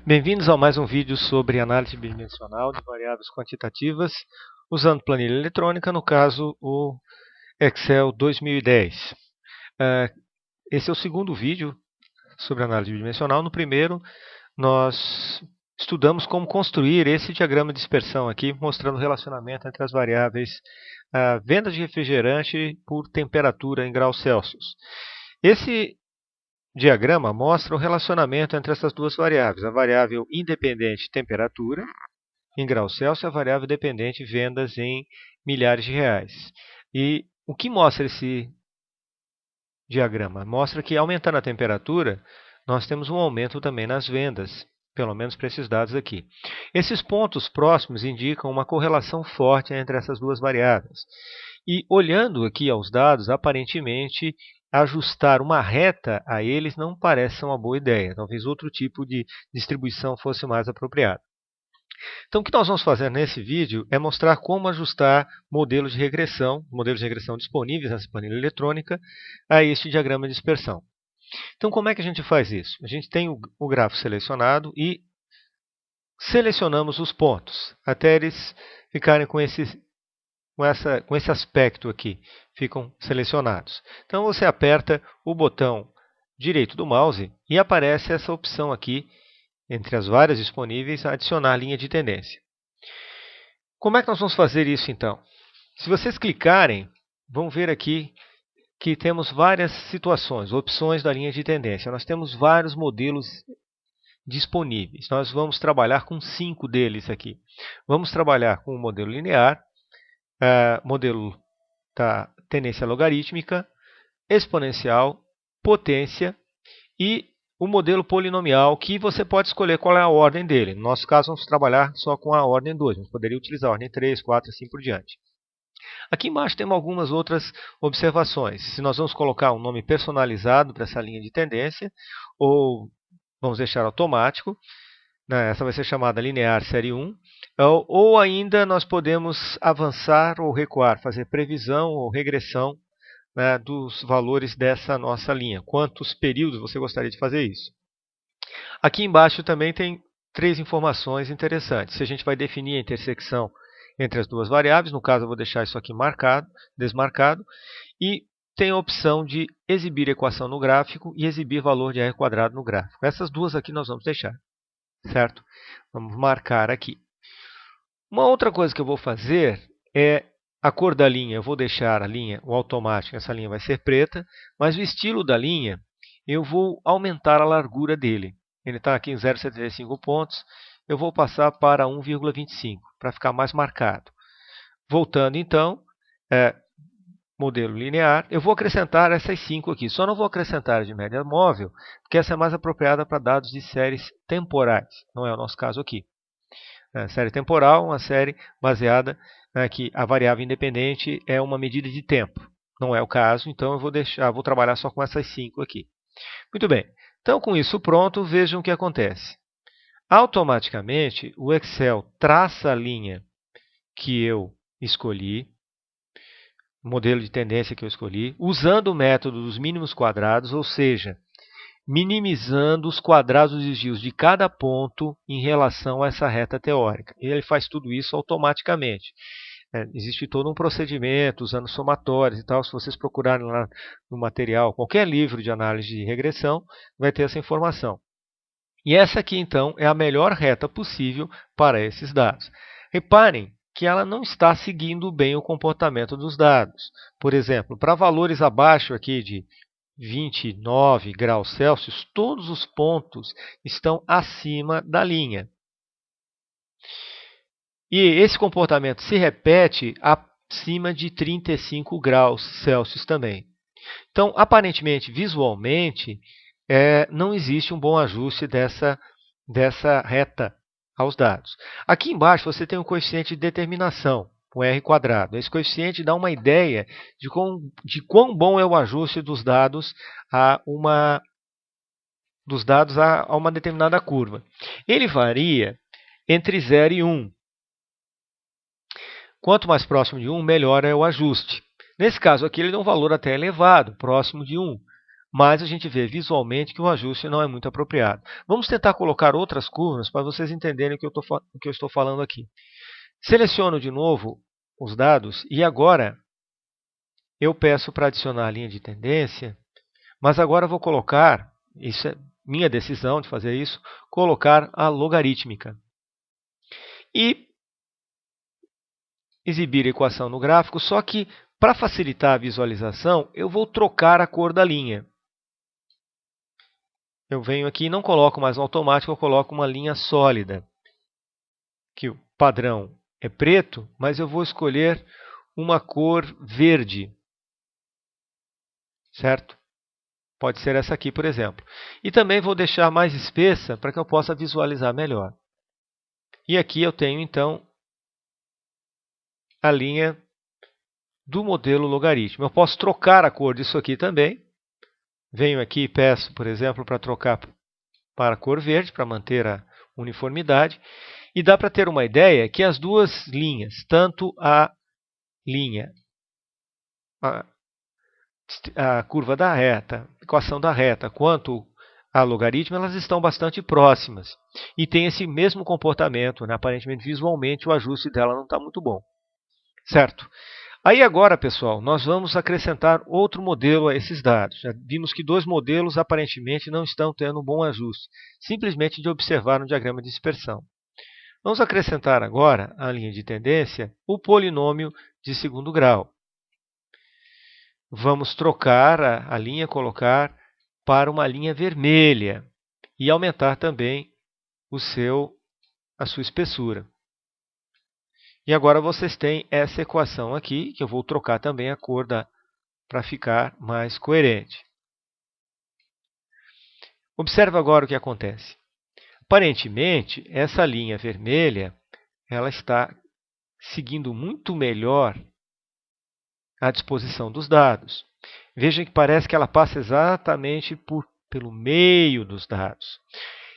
Bem-vindos a mais um vídeo sobre análise bidimensional de variáveis quantitativas usando planilha eletrônica, no caso o Excel 2010. Esse é o segundo vídeo sobre análise bidimensional. No primeiro, nós estudamos como construir esse diagrama de dispersão aqui, mostrando o relacionamento entre as variáveis venda de refrigerante por temperatura em graus Celsius. Esse diagrama mostra o relacionamento entre essas duas variáveis, a variável independente temperatura em graus Celsius e a variável dependente vendas em milhares de reais. E o que mostra esse diagrama? Mostra que aumentando a temperatura, nós temos um aumento também nas vendas, pelo menos para esses dados aqui. Esses pontos próximos indicam uma correlação forte entre essas duas variáveis. E olhando aqui aos dados, aparentemente ajustar uma reta a eles não parece ser uma boa ideia. Talvez outro tipo de distribuição fosse mais apropriado. Então, o que nós vamos fazer nesse vídeo é mostrar como ajustar modelos de regressão disponíveis nessa planilha eletrônica, a este diagrama de dispersão. Então, como é que a gente faz isso? A gente tem o grafo selecionado e selecionamos os pontos, até eles ficarem com esse aspecto aqui, ficam selecionados. Então você aperta o botão direito do mouse e aparece essa opção aqui, entre as várias disponíveis, adicionar linha de tendência. Como é que nós vamos fazer isso então? Se vocês clicarem, vão ver aqui que temos várias situações, opções da linha de tendência. Nós temos vários modelos disponíveis. Nós vamos trabalhar com 5 deles aqui. Vamos trabalhar com o modelo linear, modelo da tendência logarítmica, exponencial, potência e o modelo polinomial, que você pode escolher qual é a ordem dele. No nosso caso, vamos trabalhar só com a ordem 2. Você poderia utilizar a ordem 3, 4, assim por diante. Aqui embaixo temos algumas outras observações. Se nós vamos colocar um nome personalizado para essa linha de tendência, ou vamos deixar automático, essa vai ser chamada linear série 1, ou ainda nós podemos avançar ou recuar, fazer previsão ou regressão dos valores dessa nossa linha. Quantos períodos você gostaria de fazer isso? Aqui embaixo também tem 3 informações interessantes. Se a gente vai definir a intersecção entre as duas variáveis, no caso eu vou deixar isso aqui desmarcado, e tem a opção de exibir equação no gráfico e exibir valor de r quadrado no gráfico. Essas duas aqui nós vamos deixar, certo? Vamos marcar aqui. Uma outra coisa que eu vou fazer é a cor da linha. Eu vou deixar a linha, o automático, essa linha vai ser preta, mas o estilo da linha, eu vou aumentar a largura dele. Ele está aqui em 0,75 pontos, eu vou passar para 1,25, para ficar mais marcado. Voltando então, modelo linear, eu vou acrescentar essas 5 aqui. Só não vou acrescentar de média móvel, porque essa é mais apropriada para dados de séries temporais. Não é o nosso caso aqui. Série temporal, uma série baseada que a variável independente é uma medida de tempo. Não é o caso, então eu vou trabalhar só com essas 5 aqui. Muito bem. Então, com isso pronto, vejam o que acontece. Automaticamente, o Excel traça a linha que eu escolhi, o modelo de tendência que eu escolhi, usando o método dos mínimos quadrados, ou seja, minimizando os quadrados dos desvios de cada ponto em relação a essa reta teórica. E ele faz tudo isso automaticamente. Existe todo um procedimento usando somatórios e tal. Se vocês procurarem lá no material, qualquer livro de análise de regressão, vai ter essa informação. E essa aqui, então, é a melhor reta possível para esses dados. Reparem que ela não está seguindo bem o comportamento dos dados. Por exemplo, para valores abaixo aqui de 29 graus Celsius, todos os pontos estão acima da linha. E esse comportamento se repete acima de 35 graus Celsius também. Então, aparentemente, visualmente, não existe um bom ajuste dessa reta aos dados. Aqui embaixo você tem o coeficiente de determinação, o r quadrado. Esse coeficiente dá uma ideia de quão bom é o ajuste dos dados a uma determinada curva. Ele varia entre 0 e 1. Quanto mais próximo de 1, melhor é o ajuste. Nesse caso aqui, ele dá um valor até elevado, próximo de 1. mas a gente vê visualmente que o ajuste não é muito apropriado. Vamos tentar colocar outras curvas para vocês entenderem o que eu estou falando aqui. Seleciono de novo os dados e agora eu peço para adicionar a linha de tendência, mas agora vou colocar, isso é minha decisão de fazer isso, colocar a logarítmica. E exibir a equação no gráfico, só que para facilitar a visualização, eu vou trocar a cor da linha. Eu venho aqui e não coloco mais no automático, eu coloco uma linha sólida, que o padrão é preto, mas eu vou escolher uma cor verde, certo? Pode ser essa aqui, por exemplo. E também vou deixar mais espessa para que eu possa visualizar melhor. E aqui eu tenho, então, a linha do modelo logaritmo. Eu posso trocar a cor disso aqui também. Venho aqui e peço, por exemplo, para trocar para a cor verde, para manter a uniformidade. E dá para ter uma ideia que as duas linhas, tanto a linha, a curva da reta, a equação da reta, quanto a logaritmo, elas estão bastante próximas. E tem esse mesmo comportamento, né? Aparentemente, visualmente, o ajuste dela não está muito bom. Certo? Aí agora, pessoal, nós vamos acrescentar outro modelo a esses dados. Já vimos que dois modelos aparentemente não estão tendo um bom ajuste, simplesmente de observar no diagrama de dispersão. Vamos acrescentar agora à linha de tendência o polinômio de segundo grau. Vamos trocar a linha, colocar para uma linha vermelha e aumentar também a sua espessura. E agora vocês têm essa equação aqui, que eu vou trocar também a cor para ficar mais coerente. Observe agora o que acontece. Aparentemente, essa linha vermelha ela está seguindo muito melhor a disposição dos dados. Vejam que parece que ela passa exatamente pelo meio dos dados.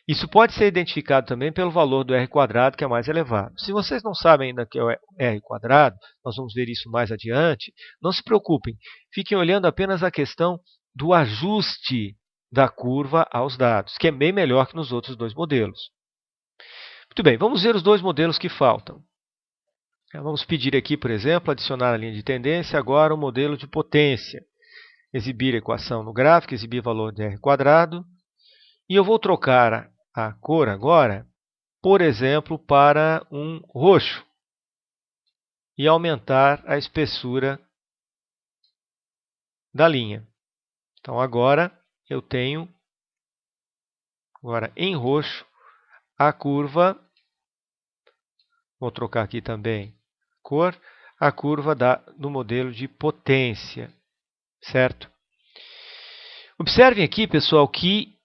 Isso pode ser identificado também pelo valor do r², que é mais elevado. Se vocês não sabem ainda o que é o r², nós vamos ver isso mais adiante, não se preocupem, fiquem olhando apenas a questão do ajuste da curva aos dados, que é bem melhor que nos outros dois modelos. Muito bem, vamos ver os dois modelos que faltam. Vamos pedir aqui, por exemplo, adicionar a linha de tendência, agora o modelo de potência. Exibir a equação no gráfico, exibir valor de r². E eu vou trocar a cor agora, por exemplo, para um roxo. E aumentar a espessura da linha. Então, agora eu tenho, em roxo, a curva. Vou trocar aqui também cor, a curva do modelo de potência, certo? Observem aqui, pessoal, que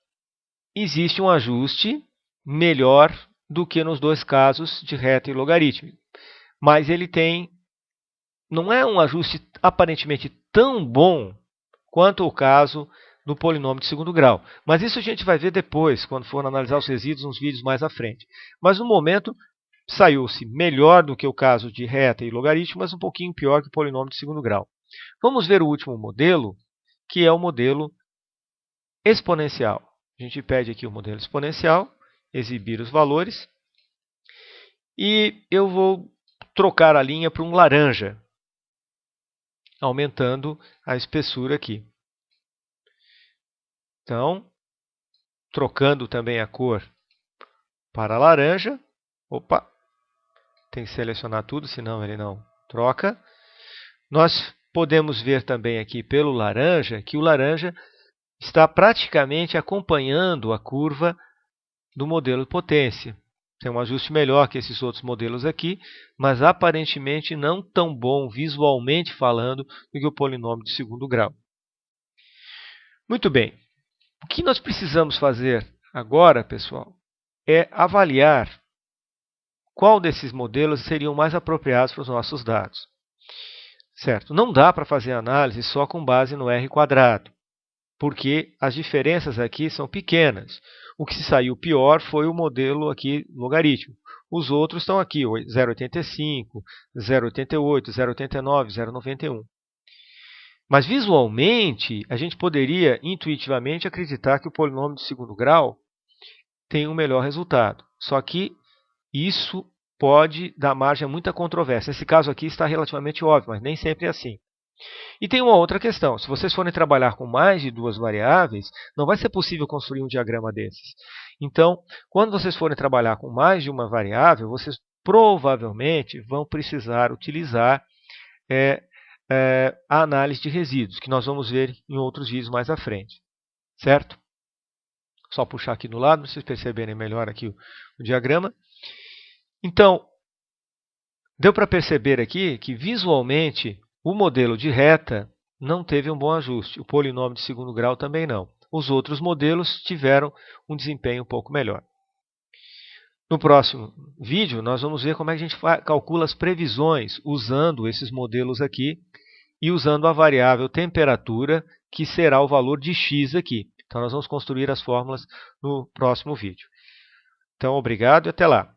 existe um ajuste melhor do que nos dois casos de reta e logarítmico. Mas ele não é um ajuste aparentemente tão bom quanto o caso do polinômio de segundo grau. Mas isso a gente vai ver depois, quando for analisar os resíduos nos vídeos mais à frente. Mas no momento, saiu-se melhor do que o caso de reta e logaritmo, mas um pouquinho pior que o polinômio de segundo grau. Vamos ver o último modelo, que é o modelo exponencial. A gente pede aqui o modelo exponencial, exibir os valores, e eu vou trocar a linha para um laranja, aumentando a espessura aqui. Então, trocando também a cor para laranja. Opa! Tem que selecionar tudo, senão ele não troca. Nós podemos ver também aqui pelo laranja, que o laranja está praticamente acompanhando a curva do modelo de potência. Tem um ajuste melhor que esses outros modelos aqui, mas aparentemente não tão bom visualmente falando do que o polinômio de segundo grau. Muito bem. O que nós precisamos fazer agora, pessoal, é avaliar qual desses modelos seriam mais apropriados para os nossos dados. Certo? Não dá para fazer análise só com base no r², porque as diferenças aqui são pequenas. O que se saiu pior foi o modelo aqui logarítmico. Os outros estão aqui, 0,85, 0,88, 0,89, 0,91. Mas visualmente, a gente poderia intuitivamente acreditar que o polinômio de segundo grau tem um melhor resultado. Só que isso pode dar margem a muita controvérsia. Nesse caso aqui está relativamente óbvio, mas nem sempre é assim. E tem uma outra questão. Se vocês forem trabalhar com mais de duas variáveis, não vai ser possível construir um diagrama desses. Então, quando vocês forem trabalhar com mais de uma variável, vocês provavelmente vão precisar utilizar a análise de resíduos, que nós vamos ver em outros vídeos mais à frente. Certo? Só puxar aqui do lado, para vocês perceberem melhor aqui o diagrama. Então, deu para perceber aqui que visualmente o modelo de reta não teve um bom ajuste. O polinômio de segundo grau também não. Os outros modelos tiveram um desempenho um pouco melhor. No próximo vídeo, nós vamos ver como é que a gente calcula as previsões usando esses modelos aqui e usando a variável temperatura, que será o valor de x aqui. Então, nós vamos construir as fórmulas no próximo vídeo. Então, obrigado e até lá.